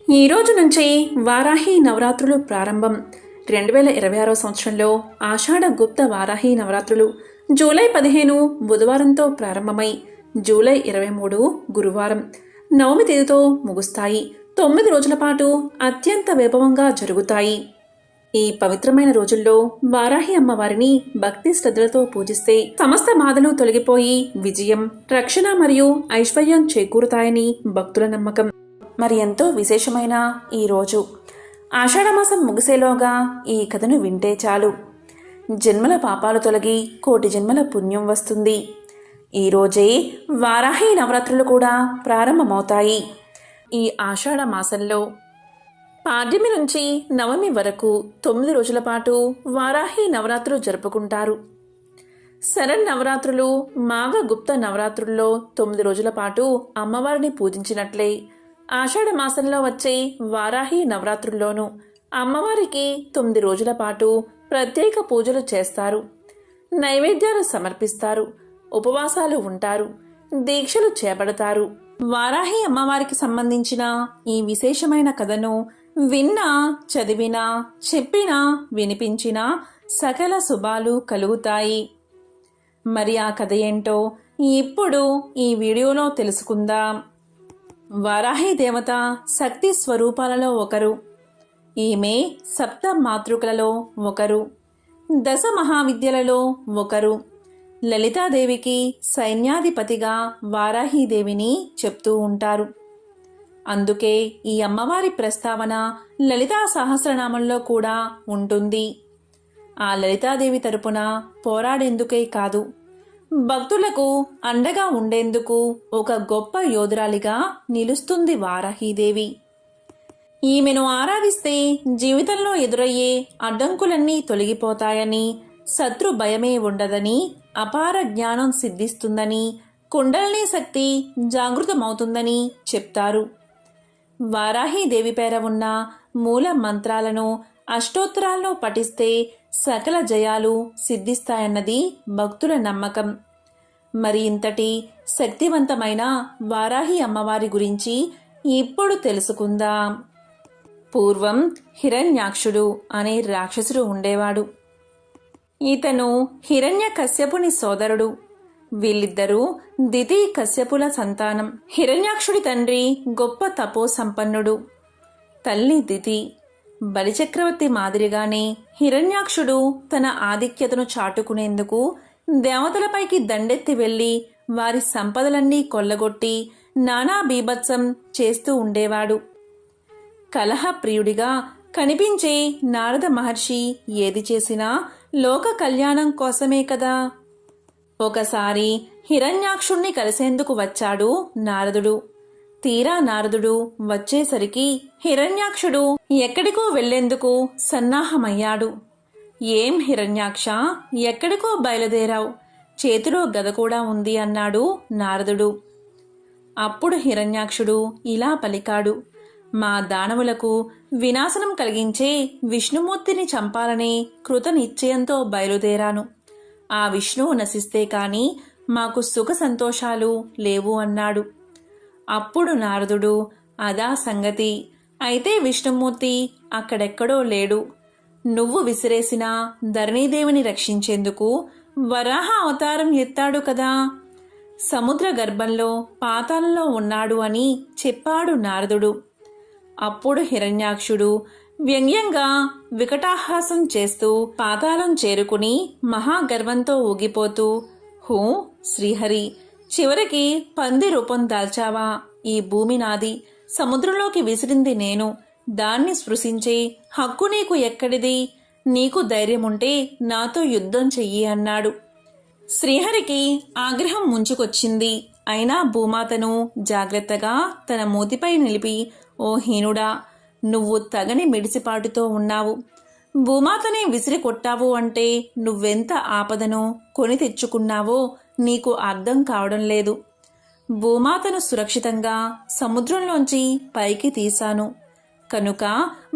ఈ రోజు నుంచి వారాహి నవరాత్రులు ప్రారంభం. 2026 సంవత్సరంలో ఆషాఢ గుప్త వారాహి నవరాత్రులు జూలై 15 బుధవారంతో ప్రారంభమై జూలై 23 గురువారం నవమి తేదీతో ముగుస్తాయి. 9 రోజుల పాటు అత్యంత వైభవంగా జరుగుతాయి. ఈ పవిత్రమైన రోజుల్లో వారాహి అమ్మవారిని భక్తి శ్రద్ధలతో పూజిస్తే సమస్త బాధలు తొలగిపోయి విజయం, రక్షణ మరియు ఐశ్వర్యం చేకూరుతాయని భక్తుల నమ్మకం. మరి ఎంతో విశేషమైన ఈ రోజు ఆషాఢమాసం ముగిసేలోగా ఈ కథను వింటే చాలు. జన్మల పాపాలు తొలగి కోటి జన్మల పుణ్యం వస్తుంది. ఈరోజే వారాహి నవరాత్రులు కూడా ప్రారంభమవుతాయి. ఈ ఆషాఢ మాసంలో పాడ్యమి నుంచి నవమి వరకు 9 రోజుల పాటు వారాహి నవరాత్రులు జరుపుకుంటారు. శరన్నవరాత్రులు, మాఘ గుప్త నవరాత్రుల్లో 9 రోజుల పాటు అమ్మవారిని పూజించినట్లే ఆషాఢ మాసంలో వచ్చే వారాహి నవరాత్రుల్లోనూ అమ్మవారికి 9 రోజుల పాటు ప్రత్యేక పూజలు చేస్తారు. నైవేద్యాలు సమర్పిస్తారు, ఉపవాసాలు ఉంటారు, దీక్షలు చేపడతారు. వారాహి అమ్మవారికి సంబంధించిన ఈ విశేషమైన కథను విన్నా, చదివినా, చెప్పినా, వినిపించినా సకల శుభాలు కలుగుతాయి. మరి ఆ కథ ఏంటో ఇప్పుడు ఈ వీడియోలో తెలుసుకుందాం. వారాహి దేవత శక్తి స్వరూపాలలో ఒకరు. ఈమె సప్త మాతృకలలో ఒకరు, దశ మహావిద్యలలో ఒకరు. లలితాదేవికి సైన్యాధిపతిగా వారాహీదేవిని చెప్తూ ఉంటారు. అందుకే ఈ అమ్మవారి ప్రస్తావన లలితా సహస్రనామంలో కూడా ఉంటుంది. ఆ లలితాదేవి తరపున పోరాడేందుకే కాదు, భక్తులకు అండగా ఉండేందుకు ఒక గొప్ప యోధురాలిగా నిలుస్తుంది వారాహీదేవి. ఈమెను ఆరాధిస్తే జీవితంలో ఎదురయ్యే అడ్డంకులన్నీ తొలగిపోతాయని, శత్రు భయమే ఉండదని, అపార జ్ఞానం సిద్ధిస్తుందని, కుండలినీ శక్తి జాగృతమవుతుందని చెప్తారు. వారాహీదేవి పేర ఉన్న మూల మంత్రాలను అష్టోత్తరాల్లో పఠిస్తే సకల జయాలు సిద్ధిస్తాయన్నది భక్తుల నమ్మకం. మరి ఇంతటి శక్తివంతమైన వారాహి అమ్మవారి గురించి ఇప్పుడు తెలుసుకుందాం. పూర్వం హిరణ్యాక్షుడు అనే రాక్షసుడు ఉండేవాడు. ఇతను హిరణ్య కశ్యపుని సోదరుడు. వీళ్ళిద్దరూ దితి కశ్యపుల సంతానం. హిరణ్యాక్షుడి తండ్రి గొప్ప తపో సంపన్నుడు, తల్లి దితి. బలిచక్రవర్తి మాదిరిగానే హిరణ్యాక్షుడు తన ఆధిక్యతను చాటుకునేందుకు దేవతలపైకి దండెత్తి వెళ్లి వారి సంపదలన్నీ కొల్లగొట్టి నానా బీభత్సం చేస్తూ ఉండేవాడు. కలహప్రియుడిగా కనిపించే నారద మహర్షి ఏది చేసినా లోక కళ్యాణం కోసమే కదా. ఒకసారి హిరణ్యాక్షుణ్ణి కలిసేందుకు వచ్చాడు నారదుడు. తీరా నారదుడు వచ్చేసరికి హిరణ్యాక్షుడు ఎక్కడికో వెళ్లేందుకు సన్నాహమయ్యాడు. ఏం హిరణ్యాక్ష, ఎక్కడికో బయలుదేరావు, చేతిలో గద కూడా ఉంది అన్నాడు నారదుడు. అప్పుడు హిరణ్యాక్షుడు ఇలా పలికాడు, మా దానవులకు వినాశనం కలిగించే విష్ణుమూర్తిని చంపాలనే కృత నిశ్చయంతో బయలుదేరాను. ఆ విష్ణువు నశిస్తే కాని మాకు సుఖ సంతోషాలు లేవు అన్నాడు. అప్పుడు నారదుడు, అదా సంగతి, అయితే విష్ణుమూర్తి అక్కడెక్కడో లేడు. నువ్వు విసిరేసిన ధరణీదేవిని రక్షించేందుకు వరాహ అవతారం ఎత్తాడు కదా, సముద్ర గర్భంలో పాతాళంలో ఉన్నాడు అని చెప్పాడు నారదుడు. అప్పుడు హిరణ్యాక్షుడు వ్యంగ్యంగా వికటాహాసం చేస్తూ పాతాళం చేరుకుని మహాగర్వంతో ఊగిపోతూ, హూ శ్రీహరి, చివరికి పంది రూపం దాల్చావా? ఈ భూమి నాది, సముద్రంలోకి విసిరింది నేను, దాన్ని స్పృశించే హక్కు నీకు ఎక్కడిది? నీకు ధైర్యముంటే నాతో యుద్ధం చెయ్యి అన్నాడు. శ్రీహరికి ఆగ్రహం ముంచుకొచ్చింది. అయినా భూమాతను జాగ్రత్తగా తన మూతిపై నిలిపి, ఓ హీనుడా, నువ్వు తగని మిడిసిపాటుతో ఉన్నావు. భూమాతనే విసిరి కొట్టావు అంటే నువ్వెంత ఆపదను కొని తెచ్చుకున్నావో నీకు అర్థం కావడం లేదు. భూమాతను సురక్షితంగా సముద్రంలోంచి పైకి తీశాను కనుక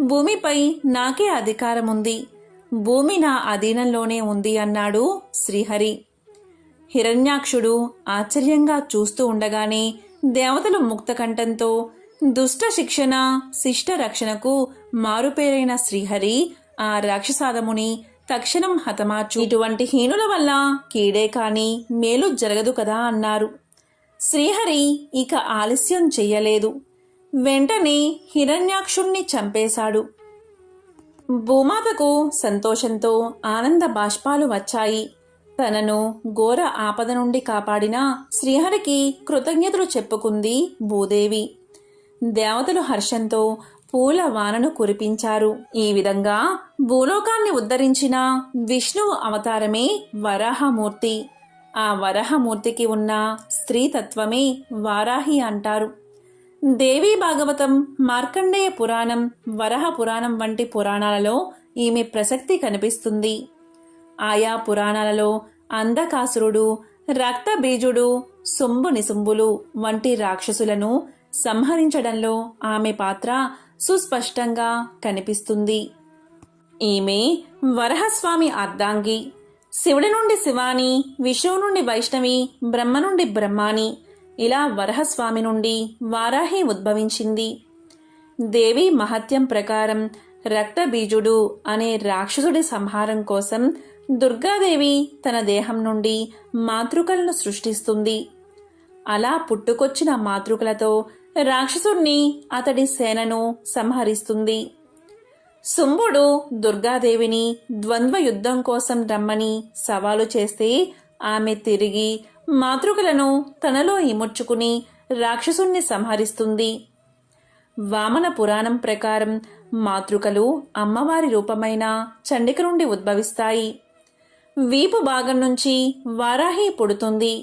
భూమిపై నాకే అధికారముంది, భూమి నా అధీనంలోనే ఉంది అన్నాడు శ్రీహరి. హిరణ్యాక్షుడు ఆశ్చర్యంగా చూస్తూ ఉండగానే దేవతలు ముక్తకంఠంతో దుష్ట శిక్షణ శిష్ట రక్షణకు మారుపేరైన శ్రీహరి ఆ రాక్షసాదముని తక్షణం హతమార్చు. ఇటువంటి హీనుల వల్ల కీడే కాని మేలు జరగదు కదా అన్నారు. శ్రీహరి ఇక ఆలస్యం చెయ్యలేదు. వెంటనే హిరణ్యాక్షుణ్ణి చంపేశాడు. భూమాతకు సంతోషంతో ఆనంద బాష్పాలు వచ్చాయి. తనను ఘోర ఆపద నుండి కాపాడిన శ్రీహరికి కృతజ్ఞతలు చెప్పుకుంది భూదేవి. దేవతలు హర్షంతో పూల వానను కురిపించారు. ఈ విధంగా భూలోకాన్ని ఉద్ధరించిన విష్ణువు అవతారమే వరాహమూర్తి. ఆ వరాహమూర్తికి ఉన్న స్త్రీతత్వమే వారాహి అంటారు. దేవీ భాగవతం, మార్కండేయ పురాణం, వరహ పురాణం వంటి పురాణాలలో ఈమె ప్రసక్తి కనిపిస్తుంది. ఆయా పురాణాలలో అంధకాసురుడు, రక్తబీజుడు, శుంభు నిశుంభులు వంటి రాక్షసులను సంహరించడంలో ఆమె పాత్ర సుస్పష్టంగా కనిపిస్తుంది. ఈమె వరహస్వామి అర్ధాంగి. శివుడి నుండి శివాని, విష్ణువు నుండి వైష్ణవి, బ్రహ్మ నుండి బ్రహ్మాని, ఇలా వరహస్వామి నుండి వారాహి ఉద్భవించింది. దేవి మహత్యం ప్రకారం రక్తబీజుడు అనే రాక్షసుడి సంహారం కోసం దుర్గాదేవి తన దేహం నుండి మాతృకలను సృష్టిస్తుంది. అలా పుట్టుకొచ్చిన మాతృకలతో రాక్షసుణ్ణి, అతడి సేనను సంహరిస్తుంది. శుంభుడు దుర్గాదేవిని ద్వంద్వ యుద్ధం కోసం రమ్మని సవాలు చేస్తే ఆమె తిరిగి మాతృకలను తనలో ఇముడ్చుకుని రాక్షసుణ్ణి సంహరిస్తుంది. వామన పురాణం ప్రకారం మాతృకలు అమ్మవారి రూపమైన చండిక నుండి ఉద్భవిస్తాయి. వీపు భాగం నుంచి వారాహి పుడుతుంది.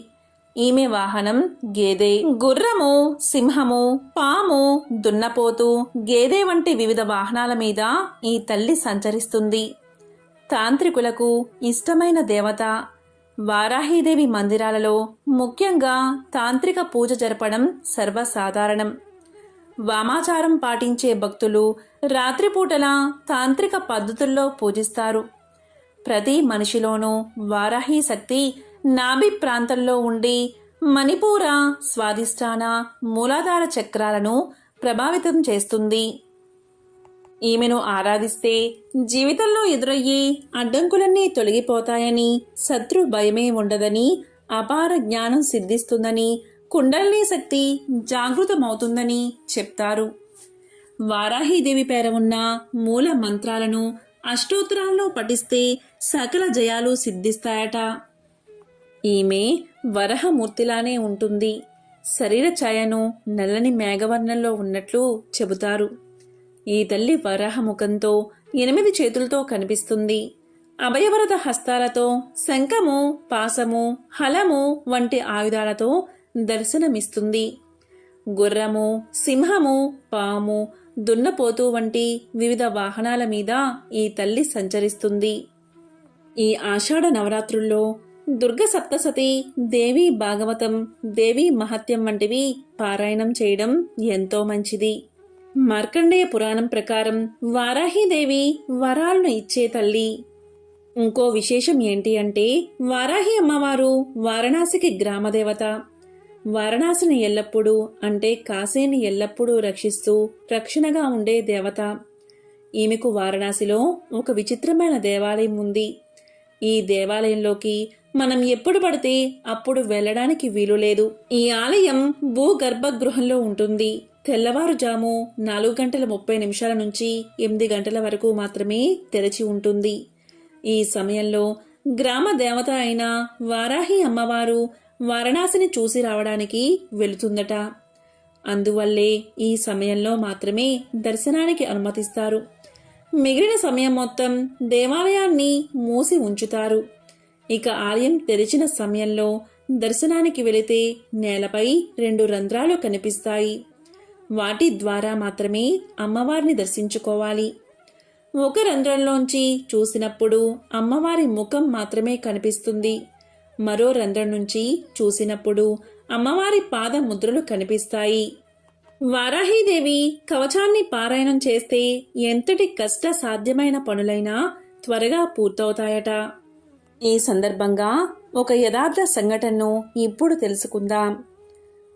ఈమె వాహనం గేదె. గుర్రము, సింహము, పాము, దున్నపోతు, గేదె వంటి వివిధ వాహనాల మీద ఈ తల్లి సంచరిస్తుంది. తాంత్రికులకు ఇష్టమైన దేవత. వారాహీదేవి మందిరాలలో ముఖ్యంగా తాంత్రిక పూజ జరపడం సర్వసాధారణం. వామాచారం పాటించే భక్తులు రాత్రిపూటల తాంత్రిక పద్ధతుల్లో పూజిస్తారు. ప్రతి మనిషిలోనూ వారాహి శక్తి నాభి ప్రాంతంలో ఉండి మణిపూర, స్వాదిష్టాన, మూలాధార చక్రాలను ప్రభావితం చేస్తుంది. ఈమెను ఆరాధిస్తే జీవితంలో ఎదురయ్యే అడ్డంకులన్నీ తొలగిపోతాయని, శత్రు భయమే ఉండదని, అపార జ్ఞానం సిద్ధిస్తుందని, కుండలిని శక్తి జాగృతమవుతుందని చెప్తారు. వారాహీదేవి పేర ఉన్న మూల మంత్రాలను అష్టోత్తరాల్లో పఠిస్తే సకల జయాలు సిద్ధిస్తాయట. ఈమె వరహమూర్తిలానే ఉంటుంది. శరీర ఛాయను నల్లని మేఘవర్ణంలో ఉన్నట్లు చెబుతారు. ఈ తల్లి వరాహముఖంతో 8 చేతులతో కనిపిస్తుంది. అభయవరద హస్తాలతో శంఖము, పాసము, హలము వంటి ఆయుధాలతో దర్శనమిస్తుంది. గుర్రము, సింహము, పాము, దున్నపోతు వంటి వివిధ వాహనాల మీద ఈ తల్లి సంచరిస్తుంది. ఈ ఆషాఢ నవరాత్రుల్లో దుర్గ సప్తసతి, దేవీ భాగవతం, దేవీ మహత్యం వంటివి పారాయణం చేయడం ఎంతో మంచిది. మార్కండేయ పురాణం ప్రకారం వారాహీదేవి వరాలను ఇచ్చే తల్లి. ఇంకో విశేషం ఏంటి అంటే, వారాహి అమ్మవారు వారణాసికి గ్రామదేవత. వారణాసిని ఎల్లప్పుడూ అంటే కాశీని ఎల్లప్పుడూ రక్షిస్తూ రక్షణగా ఉండే దేవత. ఈమెకు వారణాసిలో ఒక విచిత్రమైన దేవాలయం ఉంది. ఈ దేవాలయంలోకి మనం ఎప్పుడు పడితే అప్పుడు వెళ్ళడానికి వీలు లేదు. ఈ ఆలయం భూగర్భ గృహంలో ఉంటుంది. తెల్లవారుజాము 4:30 నుంచి 8 గంటల వరకు మాత్రమే తెరచి ఉంటుంది. ఈ సమయంలో గ్రామ దేవత అయిన వారాహి అమ్మవారు వారణాసిని చూసి రావడానికి వెళుతుందట. అందువల్లే ఈ సమయంలో మాత్రమే దర్శనానికి అనుమతిస్తారు. మిగిలిన సమయం మొత్తం దేవాలయాన్ని మూసి ఉంచుతారు. ఇక ఆలయం తెరిచిన సమయంలో దర్శనానికి వెళితే నేలపై 2 రంధ్రాలు కనిపిస్తాయి. వాటి ద్వారా మాత్రమే అమ్మవారిని దర్శించుకోవాలి. ఒక రంధ్రంలోంచి చూసినప్పుడు అమ్మవారి ముఖం మాత్రమే కనిపిస్తుంది. మరో రంధ్రం నుంచి చూసినప్పుడు అమ్మవారి పాద ముద్రలు కనిపిస్తాయి. వారాహీదేవి కవచాన్ని పారాయణం చేస్తే ఎంతటి కష్ట సాధ్యమైన పనులైనా త్వరగా పూర్తవుతాయట. ఈ సందర్భంగా ఒక యథార్థ సంఘటనను ఇప్పుడు తెలుసుకుందాం.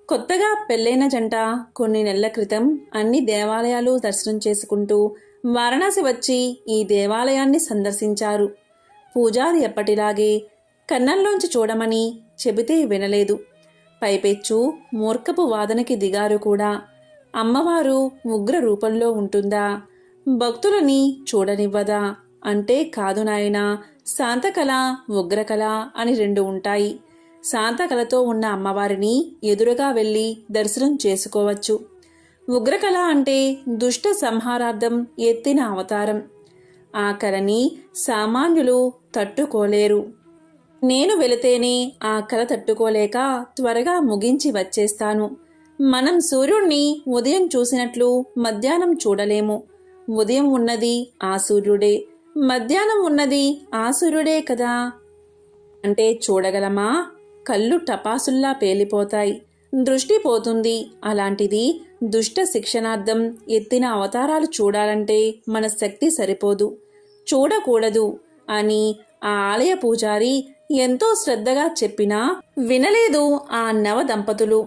కొత్తగా పెళ్ళైన జంట కొన్ని నెలల క్రితం అన్ని దేవాలయాలు దర్శనం చేసుకుంటూ వారణాసి వచ్చి ఈ దేవాలయాన్ని సందర్శించారు. పూజారి ఎప్పటిలాగే కన్నంలోంచి చూడమని చెబితే వినలేదు. పైపెచ్చు మూర్ఖపు వాదనకి దిగారు కూడా. అమ్మవారు ఉగ్ర రూపంలో ఉంటుందా, భక్తులని చూడనివ్వదా అంటే కాదు నాయనా, శాంతకళ ఉగ్రకళ అని రెండు ఉంటాయి. శాంతకళతో ఉన్న అమ్మవారిని ఎదురుగా వెళ్ళి దర్శనం చేసుకోవచ్చు. ఉగ్రకళ అంటే దుష్ట సంహారార్థం ఎత్తిన అవతారం. ఆ కళని సామాన్యులు తట్టుకోలేరు. నేను వెళితేనే ఆ కళ తట్టుకోలేక త్వరగా ముగించి వచ్చేస్తాను. మనం సూర్యుణ్ణి ఉదయం చూసినట్లు మధ్యాహ్నం చూడలేము. ఉదయం ఉన్నది ఆ సూర్యుడే, మధ్యాహ్నం ఉన్నది ఆ సూర్యుడే కదా అంటే చూడగలమా? కళ్ళు టపాసుల్లా పేలిపోతాయి, దృష్టి పోతుంది. అలాంటిది దుష్ట శిక్షణార్థం ఎత్తిన అవతారాలు చూడాలంటే మన శక్తి సరిపోదు, చూడకూడదు అని ఆ ఆలయ పూజారి ఎంతో శ్రద్ధగా చెప్పినా వినలేదు ఆ నవ దంపతులు.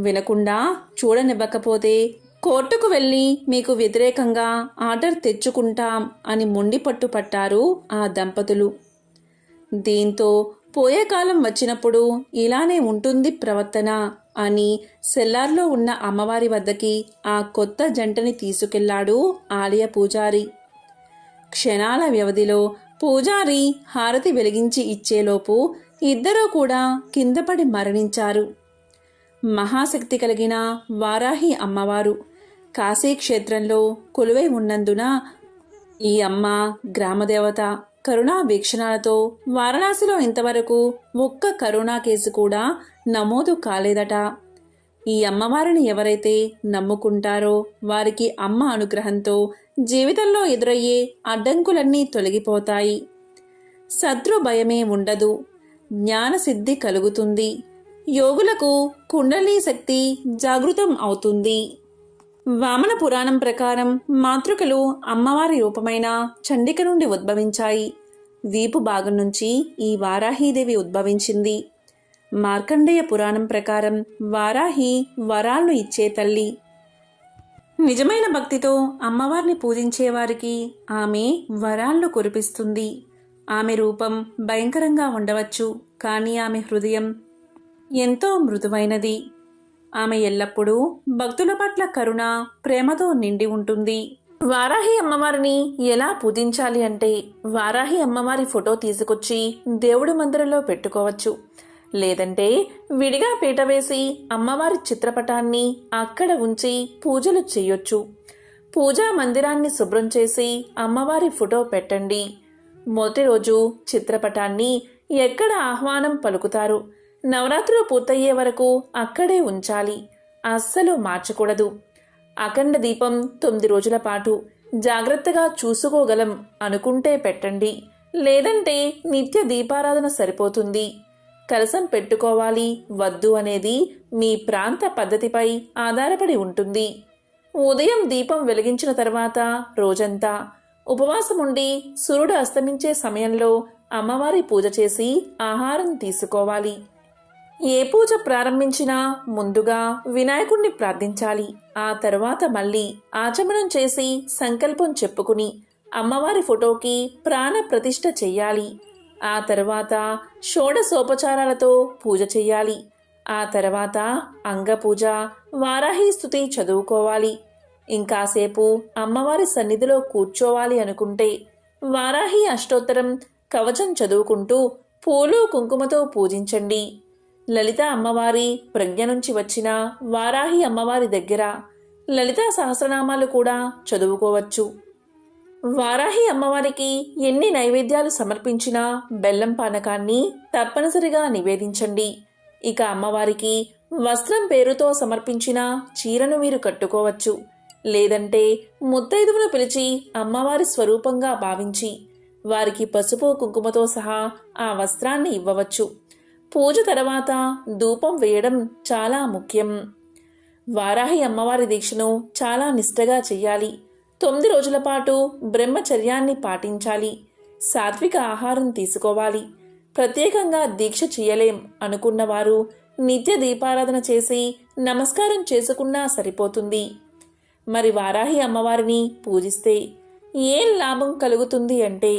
వినకుండా చూడనివ్వకపోతే కోర్టుకు వెళ్ళి మీకు వ్యతిరేకంగా ఆర్డర్ తెచ్చుకుంటాం అని మొండిపట్టు పట్టారు ఆ దంపతులు. దీంతో పోయే కాలం వచ్చినప్పుడు ఇలానే ఉంటుంది ప్రవర్తన అని సెల్లార్లో ఉన్న అమ్మవారి వద్దకి ఆ కొత్త జంటని తీసుకెళ్లాడు ఆలయ పూజారి. క్షణాల వ్యవధిలో పూజారి హారతి వెలిగించి ఇచ్చేలోపు ఇద్దరూ కూడా కిందపడి మరణించారు. మహాశక్తి కలిగిన వారాహి అమ్మవారు కాశీక్షేత్రంలో కొలువై ఉన్నందున ఈ అమ్మ గ్రామదేవత కరుణా వీక్షణాలతో వారణాసిలో ఇంతవరకు ఒక్క కరోనా కేసు కూడా నమోదు కాలేదట. ఈ అమ్మవారిని ఎవరైతే నమ్ముకుంటారో వారికి అమ్మ అనుగ్రహంతో జీవితంలో ఎదురయ్యే అడ్డంకులన్నీ తొలగిపోతాయి. శత్రు భయమే ఉండదు, జ్ఞానసిద్ధి కలుగుతుంది. యోగులకు కుండలినీ శక్తి జాగృతం అవుతుంది. వామన పురాణం ప్రకారం మాతృకలు అమ్మవారి రూపమైన చండిక నుండి ఉద్భవించాయి. వీపు భాగం నుంచి ఈ వారాహీదేవి ఉద్భవించింది. మార్కండేయ పురాణం ప్రకారం వారాహి వరాలను ఇచ్చే తల్లి. నిజమైన భక్తితో అమ్మవారిని పూజించేవారికి ఆమె వరాలను కురిపిస్తుంది. ఆమె రూపం భయంకరంగా ఉండవచ్చు, కానీ ఆమె హృదయం ఎంతో మృదువైనది. ఆమె ఎల్లప్పుడూ భక్తుల పట్ల కరుణ, ప్రేమతో నిండి ఉంటుంది. వారాహి అమ్మవారిని ఎలా పూజించాలి అంటే వారాహి అమ్మవారి ఫోటో తీసుకొచ్చి దేవుడి మందిరంలో పెట్టుకోవచ్చు. లేదంటే విడిగా పీట వేసి అమ్మవారి చిత్రపటాన్ని అక్కడ ఉంచి పూజలు చేయొచ్చు. పూజా మందిరాన్ని శుభ్రం చేసి అమ్మవారి ఫోటో పెట్టండి. మొదటి రోజు చిత్రపటాన్ని ఎక్కడ ఆహ్వానం పలుకుతారు, నవరాత్రులు పూర్తయ్యే వరకు అక్కడే ఉంచాలి, అస్సలు మార్చకూడదు. అఖండ దీపం 9 రోజుల పాటు జాగ్రత్తగా చూసుకోగలం అనుకుంటే పెట్టండి. లేదంటే నిత్య దీపారాధన సరిపోతుంది. కలశం పెట్టుకోవాలి వద్దు అనేది మీ ప్రాంత పద్ధతిపై ఆధారపడి ఉంటుంది. ఉదయం దీపం వెలిగించిన తర్వాత రోజంతా ఉపవాసం ఉండి సూర్యుడు అస్తమించే సమయంలో అమ్మవారి పూజ చేసి ఆహారం తీసుకోవాలి. ఏ పూజ ప్రారంభించినా ముందుగా వినాయకుణ్ణి ప్రార్థించాలి. ఆ తర్వాత మళ్ళీ ఆచమనం చేసి సంకల్పం చెప్పుకుని అమ్మవారి ఫోటోకి ప్రాణ ప్రతిష్ఠ చెయ్యాలి. ఆ తర్వాత షోడశోపచారాలతో పూజ చెయ్యాలి. ఆ తర్వాత అంగపూజ, వారాహి స్తుతి చదువుకోవాలి. ఇంకాసేపు అమ్మవారి సన్నిధిలో కూర్చోవాలి అనుకుంటే వారాహి అష్టోత్తరం కవచం చదువుకుంటూ పూలు కుంకుమతో పూజించండి. లలిత అమ్మవారి ప్రజ్ఞ నుంచి వచ్చిన వారాహి అమ్మవారి దగ్గర లలితా సహస్రనామాలు కూడా చదువుకోవచ్చు. వారాహి అమ్మవారికి ఎన్ని నైవేద్యాలు సమర్పించినా బెల్లం పానకాన్ని తప్పనిసరిగా నివేదించండి. ఇక అమ్మవారికి వస్త్రం పేరుతో సమర్పించిన చీరను మీరు కట్టుకోవచ్చు. లేదంటే ముత్తైదువును పిలిచి అమ్మవారి స్వరూపంగా భావించి వారికి పసుపు కుంకుమతో సహా ఆ వస్త్రాన్ని ఇవ్వవచ్చు. పూజ తర్వాత ధూపం వేయడం చాలా ముఖ్యం. వారాహి అమ్మవారి దీక్షను చాలా నిష్ఠగా చెయ్యాలి. 9 రోజుల పాటు బ్రహ్మచర్యాన్ని పాటించాలి. సాత్విక ఆహారం తీసుకోవాలి. ప్రత్యేకంగా దీక్ష చేయలేం అనుకున్నవారు నిత్య దీపారాధన చేసి నమస్కారం చేసుకున్నా సరిపోతుంది. మరి వారాహి అమ్మవారిని పూజిస్తే ఏం లాభం కలుగుతుంది అంటే,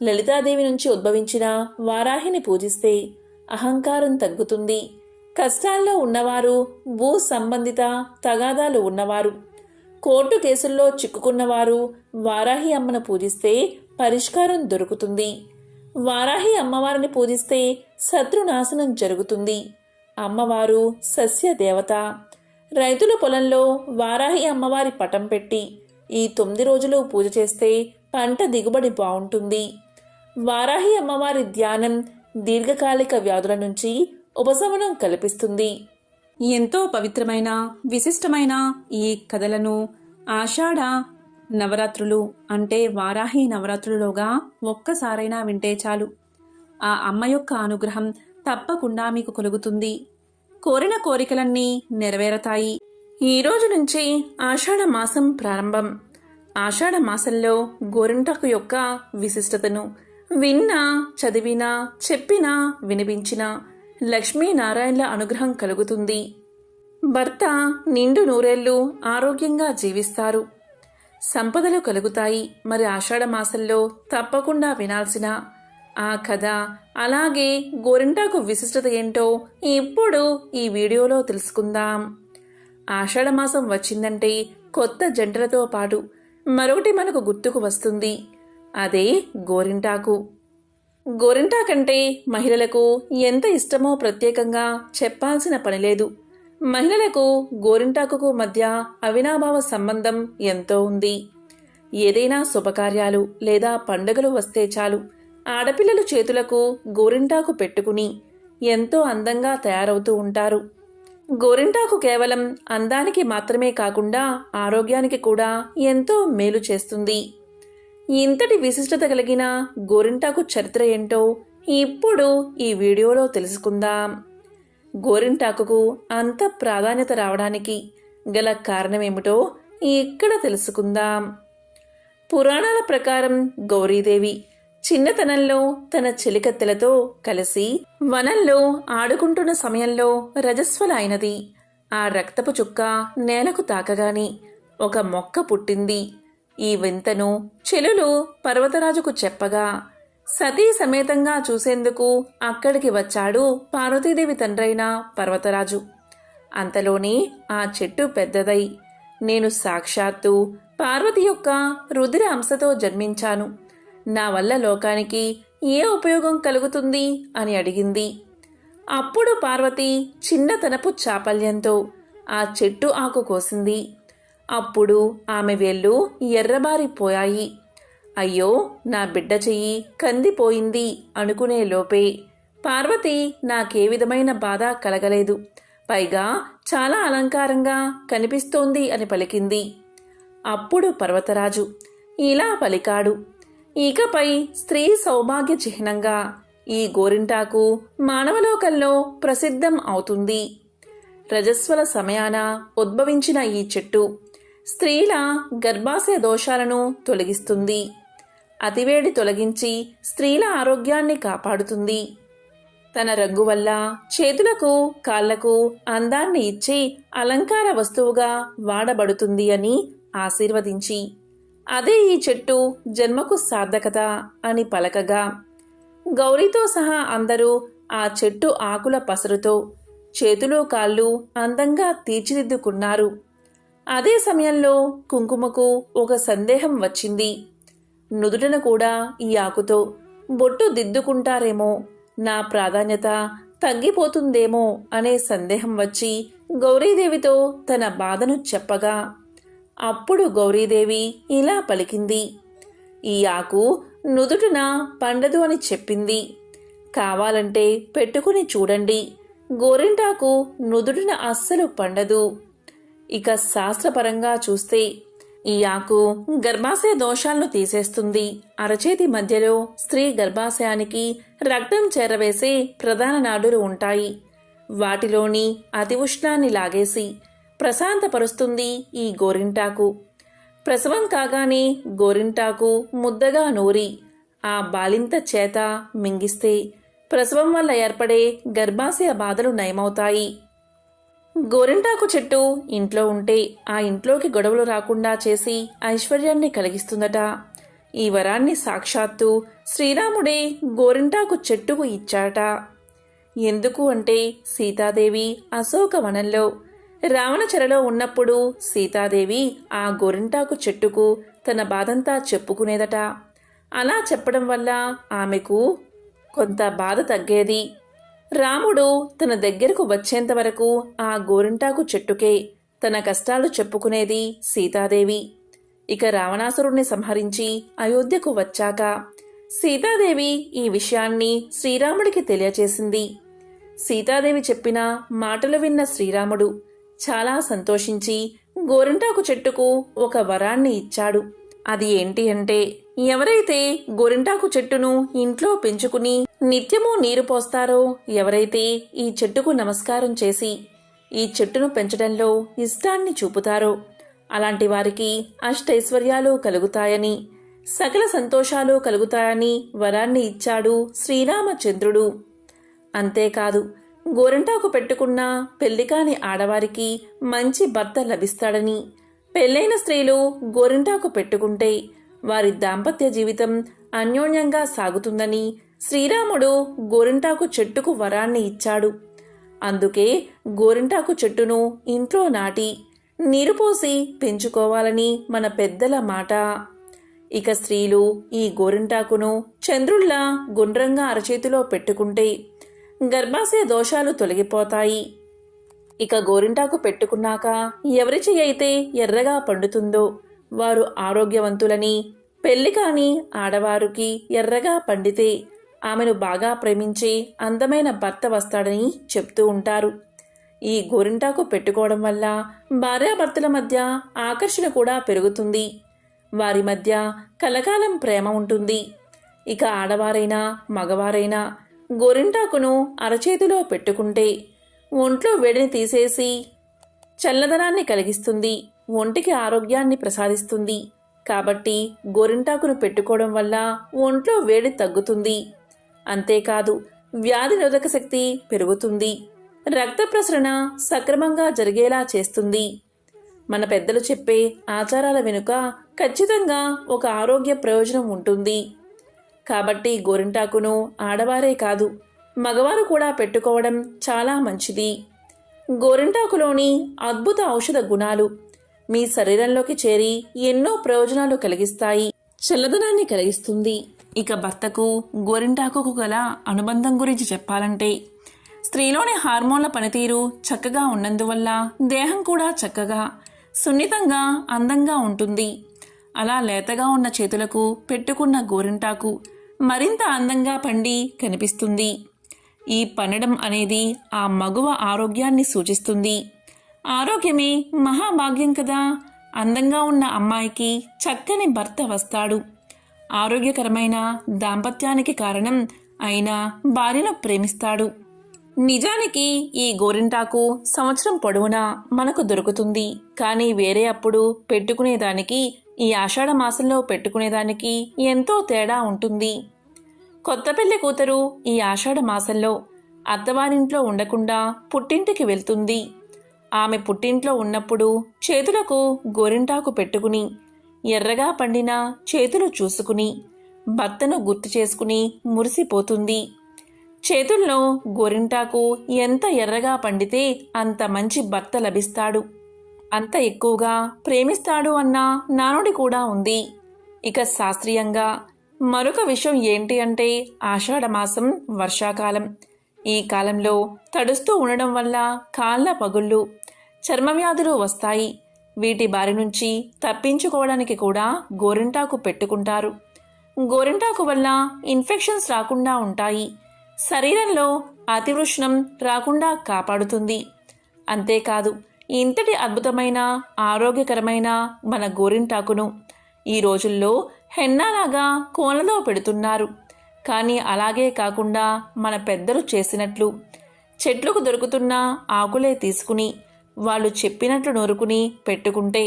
లలితాదేవి నుంచి ఉద్భవించిన వారాహిని పూజిస్తే అహంకారం తగ్గుతుంది. కష్టాల్లో ఉన్నవారు, భూ సంబంధిత తగాదాలు ఉన్నవారు, కోర్టు కేసుల్లో చిక్కుకున్నవారు వారాహి అమ్మను పూజిస్తే పరిష్కారం దొరుకుతుంది. వారాహి అమ్మవారిని పూజిస్తే శత్రునాశనం జరుగుతుంది. అమ్మవారు సస్య దేవత. రైతుల పొలంలో వారాహి అమ్మవారి పటం పెట్టి ఈ 9 రోజులు పూజ చేస్తే పంట దిగుబడి బాగుంటుంది. వారాహి అమ్మవారి ధ్యానం దీర్ఘకాలిక వ్యాధుల నుంచి ఉపశమనం కల్పిస్తుంది. ఎంతో పవిత్రమైన విశిష్టమైన ఈ కథలను ఆషాఢ నవరాత్రులు అంటే వారాహి నవరాత్రులులోగా ఒక్కసారైనా వింటే చాలు. ఆ అమ్మ యొక్క అనుగ్రహం తప్పకుండా మీకు కలుగుతుంది. కోరిన కోరికలన్నీ నెరవేరతాయి. ఈ రోజు నుంచి ఆషాఢ మాసం ప్రారంభం. ఆషాఢ మాసంలో గోరింటాకు యొక్క విశిష్టతను విన్నా, చదివినా, చెప్పినా, వినిపించినా లక్ష్మీనారాయణల అనుగ్రహం కలుగుతుంది. భర్త నిండు నూరేళ్లు ఆరోగ్యంగా జీవిస్తారు. సంపదలు కలుగుతాయి. మరి ఆషాఢ మాసంలో తప్పకుండా వినాల్సిన ఆ కథ, అలాగే గోరింటాకు విశిష్టత ఏంటో ఇప్పుడు ఈ వీడియోలో తెలుసుకుందాం. ఆషాఢ మాసం వచ్చిందంటే కొత్త జంటలతో పాటు మరొకటి మనకు గుర్తుకు వస్తుంది. అదే గోరింటాకు. గోరింటాకంటే మహిళలకు ఎంత ఇష్టమో ప్రత్యేకంగా చెప్పాల్సిన పనిలేదు. మహిళలకు గోరింటాకుకు మధ్య అవినాభావ సంబంధం ఎంతో ఉంది. ఏదైనా శుభకార్యాలు లేదా పండుగలు వస్తే చాలు ఆడపిల్లలు చేతులకు గోరింటాకు పెట్టుకుని ఎంతో అందంగా తయారవుతూ ఉంటారు. గోరింటాకు కేవలం అందానికి మాత్రమే కాకుండా ఆరోగ్యానికి కూడా ఎంతో మేలు చేస్తుంది. ఇంతటి విశిష్టత కలిగిన గోరింటాకు చరిత్ర ఏంటో ఇప్పుడు ఈ వీడియోలో తెలుసుకుందాం. గోరింటాకుకు అంత ప్రాధాన్యత రావడానికి గల కారణమేమిటో ఇక్కడ తెలుసుకుందాం. పురాణాల ప్రకారం గౌరీదేవి చిన్నతనంలో తన చెలికత్తెలతో కలిసి వనంలో ఆడుకుంటున్న సమయంలో రజస్వల అయినది. ఆ రక్తపు చుక్క నేలకు తాకగాని ఒక మొక్క పుట్టింది. ఈ వింతను చెలులు పర్వతరాజుకు చెప్పగా సతీ సమేతంగా చూసేందుకు అక్కడికి వచ్చాడు పార్వతీదేవి తండ్రైన పర్వతరాజు. అంతలోనే ఆ చెట్టు పెద్దదై, నేను సాక్షాత్తు పార్వతి యొక్క రుధిర అంశతో జన్మించాను, నా వల్ల లోకానికి ఏ ఉపయోగం కలుగుతుంది అని అడిగింది. అప్పుడు పార్వతి చిన్నతనపు చాపల్యంతో ఆ చెట్టు ఆకు కోసింది. అప్పుడు ఆమె వేళ్ళు ఎర్రబారిపోయాయి. అయ్యో, నా బిడ్డ చెయ్యి కందిపోయింది అనుకునే లోపే పార్వతి నాకే విధమైన బాధ కలగలేదు, పైగా చాలా అలంకారంగా కనిపిస్తోంది అని పలికింది. అప్పుడు పర్వతరాజు ఇలా పలికాడు, ఇకపై స్త్రీ సౌభాగ్య చిహ్నంగా ఈ గోరింటాకు మానవలోకంలో ప్రసిద్ధం అవుతుంది. రజస్వల సమయాన ఉద్భవించిన ఈ చెట్టు స్త్రీల గర్భాశయ దోషాలను తొలగిస్తుంది. అతివేడి తొలగించి స్త్రీల ఆరోగ్యాన్ని కాపాడుతుంది. తన రంగు వల్ల చేతులకు కాళ్లకు అందాన్ని ఇచ్చి అలంకార వస్తువుగా వాడబడుతుంది అని ఆశీర్వదించి అదే ఈ చెట్టు జన్మకు సార్థకత అని పలకగా గౌరీతో సహా అందరూ ఆ చెట్టు ఆకుల పసరుతో చేతులు కాళ్ళు అందంగా తీర్చిదిద్దుకున్నారు. అదే సమయంలో కుంకుమకు ఒక సందేహం వచ్చింది. నుదుటను కూడా ఈ ఆకుతో బొట్టు దిద్దుకుంటారేమో, నా ప్రాధాన్యత తగ్గిపోతుందేమో అనే సందేహం వచ్చి గౌరీదేవితో తన బాధను చెప్పగా అప్పుడు గౌరీదేవి ఇలా పలికింది, ఈ ఆకు నుదుటున పండదు అని చెప్పింది. కావాలంటే పెట్టుకుని చూడండి, గోరింటాకు నుదుటిన అస్సలు పండదు. ఇక శాస్త్రపరంగా చూస్తే ఈ ఆకు గర్భాశయ దోషాలను తీసేస్తుంది. అరచేతి మధ్యలో స్త్రీ గర్భాశయానికి రక్తం చేరవేసే ప్రధాన నాడులు ఉంటాయి. వాటిలోని అతి ఉష్ణాన్ని లాగేసి ప్రశాంతపరుస్తుంది ఈ గోరింటాకు. ప్రసవం కాగానే గోరింటాకు ముద్దగా నూరి ఆ బాలింత చేత మింగిస్తే ప్రసవం వల్ల ఏర్పడే గర్భాశయ బాధలు నయమవుతాయి. గోరింటాకు చెట్టు ఇంట్లో ఉంటే ఆ ఇంట్లోకి గొడవలు రాకుండా చేసి ఐశ్వర్యాన్ని కలిగిస్తుందట. ఈ వరాన్ని సాక్షాత్తు శ్రీరాముడే గోరింటాకు చెట్టుకు ఇచ్చాట. ఎందుకు అంటే సీతాదేవి అశోకవనంలో రావణ చెరలో ఉన్నప్పుడు సీతాదేవి ఆ గోరింటాకు చెట్టుకు తన బాధంతా చెప్పుకునేదట. అలా చెప్పడం వల్ల ఆమెకు కొంత బాధ తగ్గేది. రాముడు తన దగ్గరకు వచ్చేంత వరకు ఆ గోరింటాకు చెట్టుకే తన కష్టాలు చెప్పుకునేది సీతాదేవి. ఇక రావణాసురుణ్ణి సంహరించి అయోధ్యకు వచ్చాక సీతాదేవి ఈ విషయాన్ని శ్రీరాముడికి తెలియచేసింది. సీతాదేవి చెప్పిన మాటలు విన్న శ్రీరాముడు చాలా సంతోషించి గోరింటాకు చెట్టుకు ఒక వరాన్ని ఇచ్చాడు. అది ఏంటి అంటే, ఎవరైతే గోరింటాకు చెట్టును ఇంట్లో పెంచుకుని నిత్యము నీరు పోస్తారో, ఎవరైతే ఈ చెట్టుకు నమస్కారం చేసి ఈ చెట్టును పెంచడంలో ఇష్టాన్ని చూపుతారో అలాంటి వారికి అష్టైశ్వర్యాలు కలుగుతాయని, సకల సంతోషాలు కలుగుతాయని వరాన్ని ఇచ్చాడు శ్రీరామచంద్రుడు. అంతేకాదు, గోరింటాకు పెట్టుకున్న పెళ్లికాని ఆడవారికి మంచి భర్త లభిస్తాడని, పెళ్లైన స్త్రీలు గోరింటాకు పెట్టుకుంటే వారి దాంపత్య జీవితం అన్యోన్యంగా సాగుతుందని శ్రీరాముడు గోరింటాకు చెట్టుకు వరాన్ని ఇచ్చాడు. అందుకే గోరింటాకు చెట్టును ఇంట్లో నాటి నీరు పోసి పెంచుకోవాలని మన పెద్దల మాట. ఇక స్త్రీలు ఈ గోరింటాకును చంద్రుల్లా గుండ్రంగా అరచేతిలో పెట్టుకుంటే గర్భాశయ దోషాలు తొలగిపోతాయి. ఇక గోరింటాకు పెట్టుకున్నాక ఎవరి చెయ్యి అయితే ఎర్రగా పండుతుందో వారు ఆరోగ్యవంతులని, పెళ్లి కాని ఆడవారికి ఎర్రగా పండితే ఆమెను బాగా ప్రేమించే అందమైన భర్త వస్తాడని చెప్తూ ఉంటారు. ఈ గోరింటాకు పెట్టుకోవడం వల్ల భార్యాభర్తల మధ్య ఆకర్షణ కూడా పెరుగుతుంది. వారి మధ్య కలకాలం ప్రేమ ఉంటుంది. ఇక ఆడవారైనా మగవారైనా గోరింటాకును అరచేతిలో పెట్టుకుంటే ఒంట్లో వేడిని తీసేసి చల్లదనాన్ని కలిగిస్తుంది, ఒంటికి ఆరోగ్యాన్ని ప్రసాదిస్తుంది. కాబట్టి గోరింటాకును పెట్టుకోవడం వల్ల ఒంట్లో వేడి తగ్గుతుంది. అంతేకాదు, వ్యాధి నిరోధక శక్తి పెరుగుతుంది, రక్త ప్రసరణ సక్రమంగా జరిగేలా చేస్తుంది. మన పెద్దలు చెప్పే ఆచారాల వెనుక ఖచ్చితంగా ఒక ఆరోగ్య ప్రయోజనం ఉంటుంది. కాబట్టి గోరింటాకును ఆడవారే కాదు, మగవారు కూడా పెట్టుకోవడం చాలా మంచిది. గోరింటాకులోని అద్భుత ఔషధ గుణాలు మీ శరీరంలోకి చేరి ఎన్నో ప్రయోజనాలు కలిగిస్తాయి, చల్లదనాన్ని కలిగిస్తుంది. ఇక భర్తకు గోరింటాకుకు గల అనుబంధం గురించి చెప్పాలంటే, స్త్రీలోని హార్మోన్ల పనితీరు చక్కగా ఉన్నందువల్ల దేహం కూడా చక్కగా సున్నితంగా అందంగా ఉంటుంది. అలా లేతగా ఉన్న చేతులకు పెట్టుకున్న గోరింటాకు మరింత అందంగా పండి కనిపిస్తుంది. ఈ పండడం అనేది ఆ మగువ ఆరోగ్యాన్ని సూచిస్తుంది. ఆరోగ్యమే మహాభాగ్యం కదా. అందంగా ఉన్న అమ్మాయికి చక్కని భర్త వస్తాడు. ఆరోగ్యకరమైన దాంపత్యానికి కారణం అయిన భార్యను ప్రేమిస్తాడు. నిజానికి ఈ గోరింటాకు సంవత్సరం పొడవునా మనకు దొరుకుతుంది. కానీ వేరే అప్పుడు పెట్టుకునేదానికి ఈ ఆషాఢ మాసంలో పెట్టుకునేదానికి ఎంతో తేడా ఉంటుంది. కొత్త పెళ్లి కూతురు ఈ ఆషాఢ మాసంలో అత్తవారింట్లో ఉండకుండా పుట్టింటికి వెళ్తుంది. ఆమె పుట్టింట్లో ఉన్నప్పుడు చేతులకు గోరింటాకు పెట్టుకుని ఎర్రగా పండిన చేతులు చూసుకుని భర్తను గుర్తు చేసుకుని మురిసిపోతుంది. చేతుల్లో గోరింటాకు ఎంత ఎర్రగా పండితే అంత మంచి భర్త లభిస్తాడు, అంత ఎక్కువగా ప్రేమిస్తాడు అన్న నానుడి కూడా ఉంది. ఇక శాస్త్రీయంగా మరొక విషయం ఏంటి అంటే, ఆషాఢమాసం వర్షాకాలం. ఈ కాలంలో తడుస్తూ ఉండడం వల్ల కాళ్ళ పగుళ్ళు, చర్మవ్యాధులు వస్తాయి. వీటి బారి నుంచి తప్పించుకోవడానికి కూడా గోరింటాకు పెట్టుకుంటారు. గోరింటాకు వల్ల ఇన్ఫెక్షన్స్ రాకుండా ఉంటాయి, శరీరంలో అతివృష్ణం రాకుండా కాపాడుతుంది. అంతేకాదు, ఇంతటి అద్భుతమైన ఆరోగ్యకరమైన మన గోరింటాకును ఈ రోజుల్లో హెన్నాలాగా కోనలో పెడుతున్నారు. కానీ అలాగే కాకుండా మన పెద్దలు చేసినట్లు చెట్లకు దొరుకుతున్న ఆకులే తీసుకుని వాళ్ళు చెప్పినట్లు నూరుకుని పెట్టుకుంటే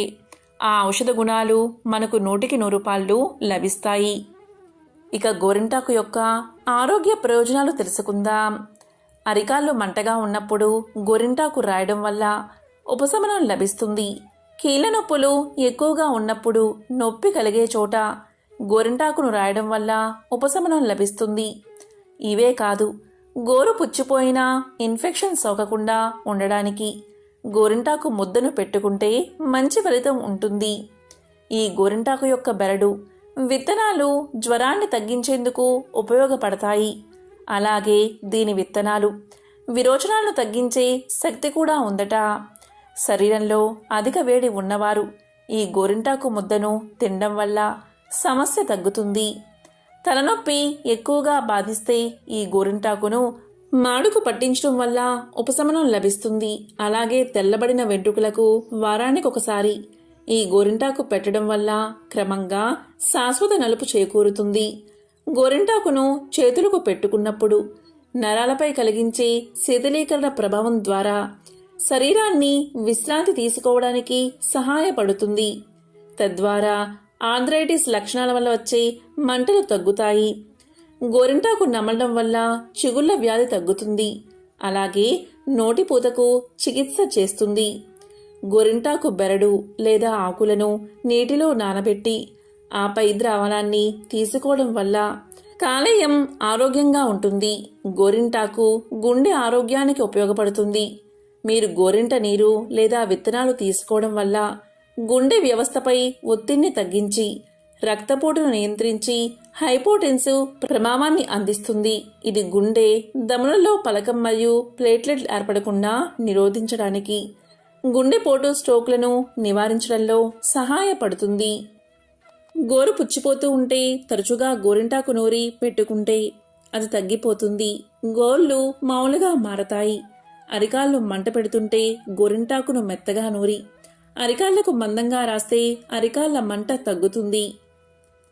ఆ ఔషధ గుణాలు మనకు 100కి 100 రూపాయలు లభిస్తాయి. ఇక గోరింటాకు యొక్క ఆరోగ్య ప్రయోజనాలు తెలుసుకుందాం. అరికాళ్ళు మంటగా ఉన్నప్పుడు గోరింటాకు రాయడం వల్ల ఉపశమనం లభిస్తుంది. కీళ్ళ నొప్పులు ఎక్కువగా ఉన్నప్పుడు నొప్పి కలిగే చోట గోరింటాకును రాయడం వల్ల ఉపశమనం లభిస్తుంది. ఇవే కాదు, గోరు పుచ్చిపోయినా ఇన్ఫెక్షన్ సోకకుండా ఉండడానికి గోరింటాకు ముద్దను పెట్టుకుంటే మంచి ఫలితం ఉంటుంది. ఈ గోరింటాకు యొక్క బెరడు, విత్తనాలు జ్వరాన్ని తగ్గించేందుకు ఉపయోగపడతాయి. అలాగే దీని విత్తనాలు విరోచనాలను తగ్గించే శక్తి కూడా ఉందట. శరీరంలో అధిక వేడి ఉన్నవారు ఈ గోరింటాకు ముద్దను తినడం వల్ల సమస్య తగ్గుతుంది. తలనొప్పి ఎక్కువగా బాధిస్తే ఈ గోరింటాకును మాడుకు పట్టించడం వల్ల ఉపశమనం లభిస్తుంది. అలాగే తెల్లబడిన వెంట్రుకలకు వారానికి ఒకసారి ఈ గోరింటాకు పెట్టడం వల్ల క్రమంగా శాశ్వత నలుపు చేకూరుతుంది. గోరింటాకును చేతులకు పెట్టుకున్నప్పుడు నరాలపై కలిగించే శీతలీకరణ ప్రభావం ద్వారా శరీరాన్ని విశ్రాంతి తీసుకోవడానికి సహాయపడుతుంది. తద్వారా ఆర్థరైటిస్ లక్షణాల వల్ల వచ్చే మంటలు తగ్గుతాయి. గోరింటాకు నమలడం వల్ల చిగుళ్ల వ్యాధి తగ్గుతుంది. అలాగే నోటిపూతకు చికిత్స చేస్తుంది. గోరింటాకు బెరడు లేదా ఆకులను నీటిలో నానబెట్టి ఆపై ద్రావణాన్ని తీసుకోవడం వల్ల కాలేయం ఆరోగ్యంగా ఉంటుంది. గోరింటాకు గుండె ఆరోగ్యానికి ఉపయోగపడుతుంది. మీరు గోరింట నీరు లేదా విత్తనాలు తీసుకోవడం వల్ల గుండె వ్యవస్థపై ఒత్తిడిని తగ్గించి రక్తపోటును నియంత్రించి హైపోటెన్సివ్ ప్రమాదాన్ని అందిస్తుంది. ఇది గుండె ధమనుల్లో పలకం మరియు ప్లేట్లెట్ ఏర్పడకుండా నిరోధించడానికి, గుండెపోటు స్ట్రోక్లను నివారించడంలో సహాయపడుతుంది. గోరు పుచ్చిపోతూ ఉంటే తరచుగా గోరింటాకు నూరి పెట్టుకుంటే అది తగ్గిపోతుంది. గోళ్ళు మామూలుగా మారతాయి. అరికాళ్ళు మంట పెడుతుంటే గోరింటాకును మెత్తగా నూరి అరికాళ్లకు మందంగా రాస్తే అరికాళ్ల మంట తగ్గుతుంది.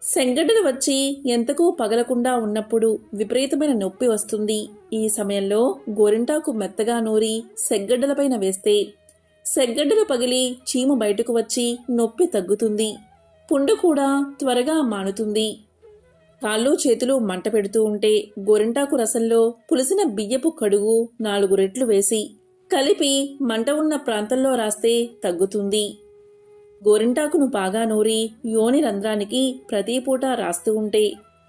సెంగడ్డలు వచ్చి ఎంతకు పగలకుండా ఉన్నప్పుడు విపరీతమైన నొప్పి వస్తుంది. ఈ సమయంలో గోరింటాకు మెత్తగా నూరి సెగ్గడ్డలపైన వేస్తే సెగ్గడ్డలు పగిలి చీము బయటకు వచ్చి నొప్పి తగ్గుతుంది. పుండు కూడా త్వరగా మానుతుంది. కాళ్ళు చేతులు మంట పెడుతూ ఉంటే గోరింటాకు రసంలో పులిసిన బియ్యపు కడుగు 4 రెట్లు వేసి కలిపి మంట ఉన్న ప్రాంతంలో రాస్తే తగ్గుతుంది. గోరింటాకును బాగా నూరి యోని రంధ్రానికి ప్రతి పూట రాస్తూ ఉంటే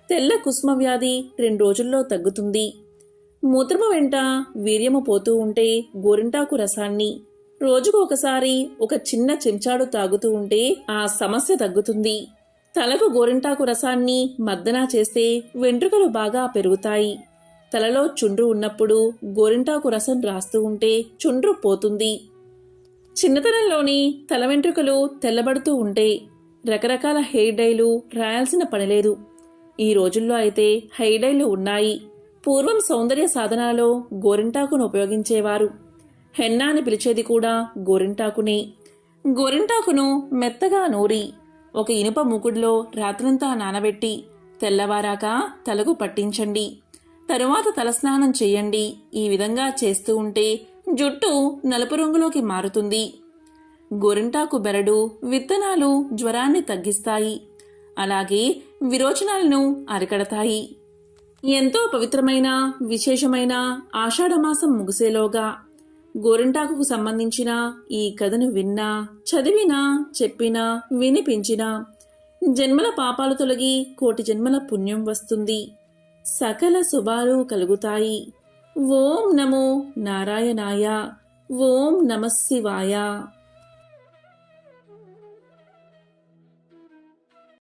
తెల్ల కుస్మ వ్యాధి 2 రోజుల్లో తగ్గుతుంది. మూత్రము వెంట వీర్యము పోతూ ఉంటే గోరింటాకు రసాన్ని రోజుకు ఒకసారి ఒక చిన్న చెంచాడు తాగుతూ ఉంటే ఆ సమస్య తగ్గుతుంది. తలకు గోరింటాకు రసాన్ని మర్దనా చేస్తే వెంట్రుకలు బాగా పెరుగుతాయి. తలలో చుండ్రు ఉన్నప్పుడు గోరింటాకు రసం రాస్తూ ఉంటే చుండ్రు పోతుంది. చిన్నతనంలోని తల వెంట్రుకలు తెల్లబడుతూ ఉంటే రకరకాల హెయిర్ డైలు రాయాల్సిన పనిలేదు. ఈ రోజుల్లో అయితే హెయిర్ డైలు ఉన్నాయి. పూర్వం సౌందర్య సాధనాలలో గోరింటాకును ఉపయోగించేవారు. హెన్నా అని పిలిచేది కూడా గోరింటాకునే. గోరింటాకును మెత్తగా నూరి ఒక ఇనుప మూకుడులో రాత్రంతా నానబెట్టి తెల్లవారాక తలకు పట్టించండి. తరువాత తలస్నానం చేయండి. ఈ విధంగా చేస్తూ ఉంటే జుట్టు నలుపు రంగులోకి మారుతుంది. గోరింటాకు బెరడు, విత్తనాలు జ్వరాన్ని తగ్గిస్తాయి. అలాగే విరోచనాలను అరికడతాయి. ఎంతో పవిత్రమైన విశేషమైన ఆషాఢమాసం ముగిసేలోగా గోరింటాకుకు సంబంధించిన ఈ కథను విన్నా, చదివినా, చెప్పినా, వినిపించినా జన్మల పాపాలు తొలగి 1,000,000 జన్మల పుణ్యం వస్తుంది. సకల శుభాలు కలుగుతాయి. ఓం నమో నారాయణాయ. ఓం నమః శివాయ.